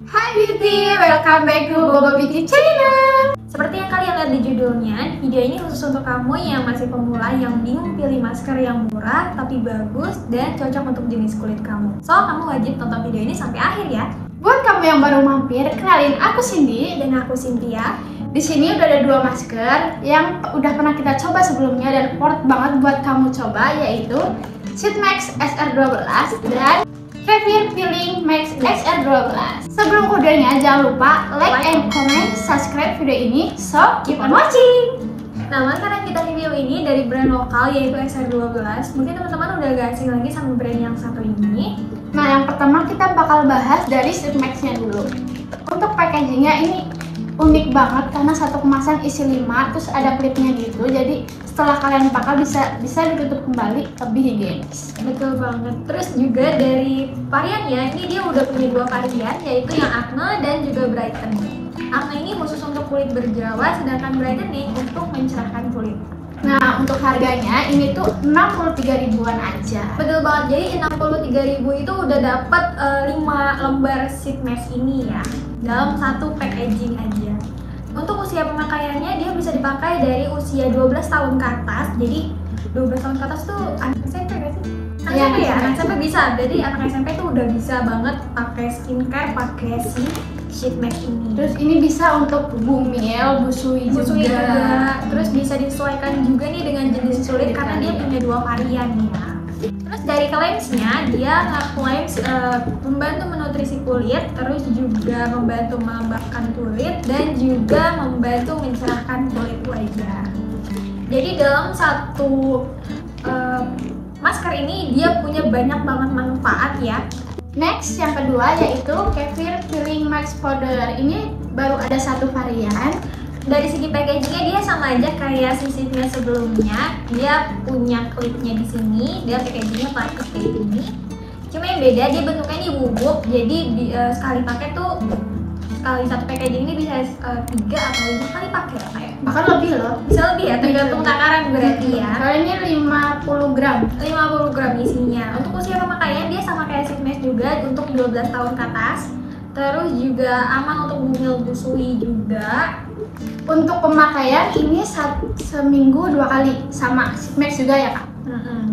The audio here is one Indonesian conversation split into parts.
Hai Beauty, welcome back to Bobo Beauty Channel. Seperti yang kalian lihat di judulnya, video ini khusus untuk kamu yang masih pemula yang bingung pilih masker yang murah tapi bagus dan cocok untuk jenis kulit kamu. So, kamu wajib tonton video ini sampai akhir ya. Buat kamu yang baru mampir, kenalin aku Cindy Dan aku Cynthia. Di sini udah ada dua masker yang udah pernah kita coba sebelumnya dan worth banget buat kamu coba, yaitu Sheet Max SR12 dan Kefir Peeling Max XR12. Sebelum videonya, jangan lupa like and comment, subscribe video ini, so keep on watching. Nah, makanan kita review ini dari brand lokal yaitu XR12. Mungkin teman-teman udah gak asing lagi sama brand yang satu ini. Nah, yang pertama kita bakal bahas dari Sheet Max-nya dulu. Untuk packagingnya ini unik banget karena satu kemasan isi 5, terus ada klipnya gitu. Jadi setelah kalian pakai bisa ditutup kembali, lebih higienis. Betul banget. Terus juga dari variannya, ini dia udah punya dua varian, yaitu yang acne dan juga brightening. Acne ini khusus untuk kulit berjerawat, sedangkan brightening untuk mencerahkan kulit. Nah, untuk harganya ini tuh 63 ribuan aja. Betul banget, jadi 63.000 itu udah dapat 5 lembar sheet mask ini ya, dalam satu packaging aja. Untuk usia pemakaiannya, dia bisa dipakai dari usia 12 tahun ke atas. Jadi 12 tahun ke atas tuh anak SMP gak sih? Anak SMP ya? Anak SMP bisa, jadi anak SMP tuh udah bisa banget pakai skincare, pakai si sheet mask ini. Terus ini bisa untuk bumil, busui juga. Terus bisa disesuaikan juga nih dengan jenis kulit karena dia punya dua varian ya. Terus dari claims-nya, dia nge-claims membantu menutrisi kulit, terus juga membantu melembabkan kulit, dan juga membantu mencerahkan kulit wajah. Jadi dalam satu masker ini dia punya banyak banget manfaat ya. Next, yang kedua yaitu Kefir Peeling Max Powder. Ini baru ada satu varian. Dari segi packagingnya dia sama aja kayak sisitnya sebelumnya. Dia punya klipnya di sini. Dia packagingnya plastik kayak gini. Cuma yang beda dia bentuknya ini bubuk. Jadi sekali pakai tuh, sekali satu packaging ini bisa 3 atau 5 kali pakai ya kayak. Bahkan lebih loh. Bisa lebih ya, tergantung takaran berarti ya. Kalau ini 50 gram. 50 gram isinya. Untuk usia pemakaian dia sama kayak sheet mask juga untuk 12 tahun ke atas. Terus juga aman untuk bumil busui juga. Untuk pemakaian ini seminggu 2 kali, sama sheet mask juga ya kak?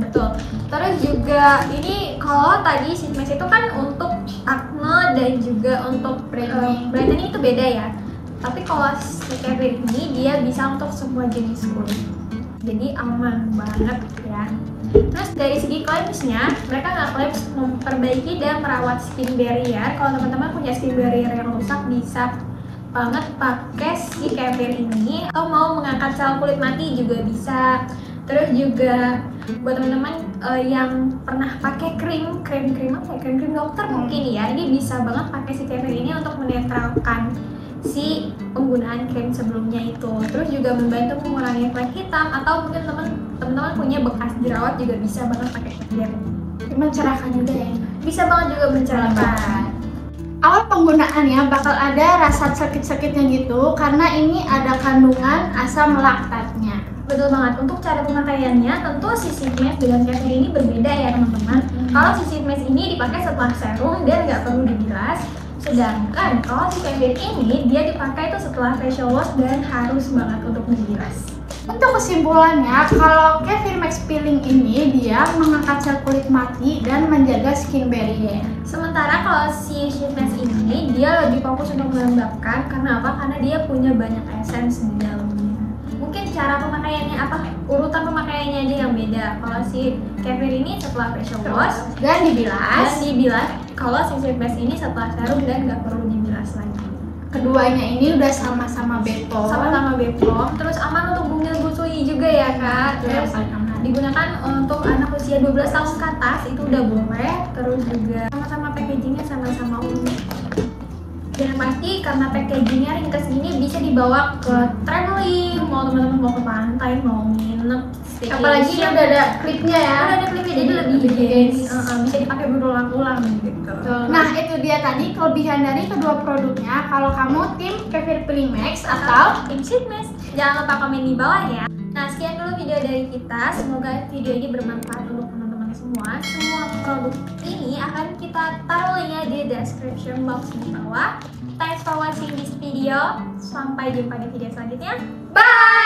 Betul. Terus juga ini kalau tadi sheet mask itu kan untuk acne dan juga untuk brightening itu beda ya. Tapi kalau si Kefir ini dia bisa untuk semua jenis kulit. Jadi aman banget ya. Terus dari segi claims-nya, mereka nggak claims memperbaiki dan merawat skin barrier. Kalau teman-teman punya skin barrier yang rusak, bisa banget pakai si Kefir ini. Atau mau mengangkat sel kulit mati juga bisa. Terus juga buat teman-teman yang pernah pakai krim dokter mungkin ya, ini bisa banget pakai si Kefir ini untuk menetralkan si penggunaan krim sebelumnya itu. Terus juga membantu mengurangi flek hitam, atau mungkin teman-teman punya bekas jerawat juga bisa banget pakai Kefir. Mencerahkan juga ya? Bisa banget juga mencerahkan. Awal penggunaannya bakal ada rasa sakit-sakitnya gitu karena ini ada kandungan asam laktatnya. Betul banget. Untuk cara pemakaiannya, tentu si sheet mask dengan Kefir ini berbeda ya teman-teman. Kalau si sheet mask ini dipakai setelah serum dan nggak perlu dibilas. Sedangkan kalau si Kefir ini dia dipakai itu setelah facial wash dan harus banget untuk dibilas. Untuk kesimpulannya, kalau Kefir Max Peeling ini dia mengangkat sel kulit mati dan menjaga skin barrier. Sementara kalau si sheet mask ini dia lebih fokus untuk melembabkan. Karena apa? Karena dia punya banyak essence di dalamnya. Mungkin cara pemakaiannya apa? Urutan pemakaiannya aja yang beda. Kalau si Kefir ini setelah facial wash dan dibilas. Kalau si sheet mask ini setelah serum dan nggak perlu dibilas lagi. Keduanya ini udah sama-sama Bepom. Terus aman untuk bumil busui juga ya kak. Terus digunakan untuk anak usia 12 tahun ke atas itu udah boleh. Terus juga sama-sama packagingnya sama-sama unik. Dan pasti karena packagingnya ringkas ini bisa dibawa ke traveling, mau teman-teman mau ke pantai, mau nginep. Apalagi ini udah ada klipnya ya. Udah ada klipnya jadi lebih higienis. Bisa dipakai berulang-ulang gitu. Nah itu dia tadi kelebihan dari kedua produknya. Kalau kamu tim Kefir Peeling Max atau tim sheet mask, jangan lupa komen di bawah ya. Nah sekian dulu video dari kita. Semoga video ini bermanfaat untuk teman-teman ini semua produk ini akan kita taruh linknya di description box di bawah. Thanks for watching this video. Sampai jumpa di video selanjutnya. Bye!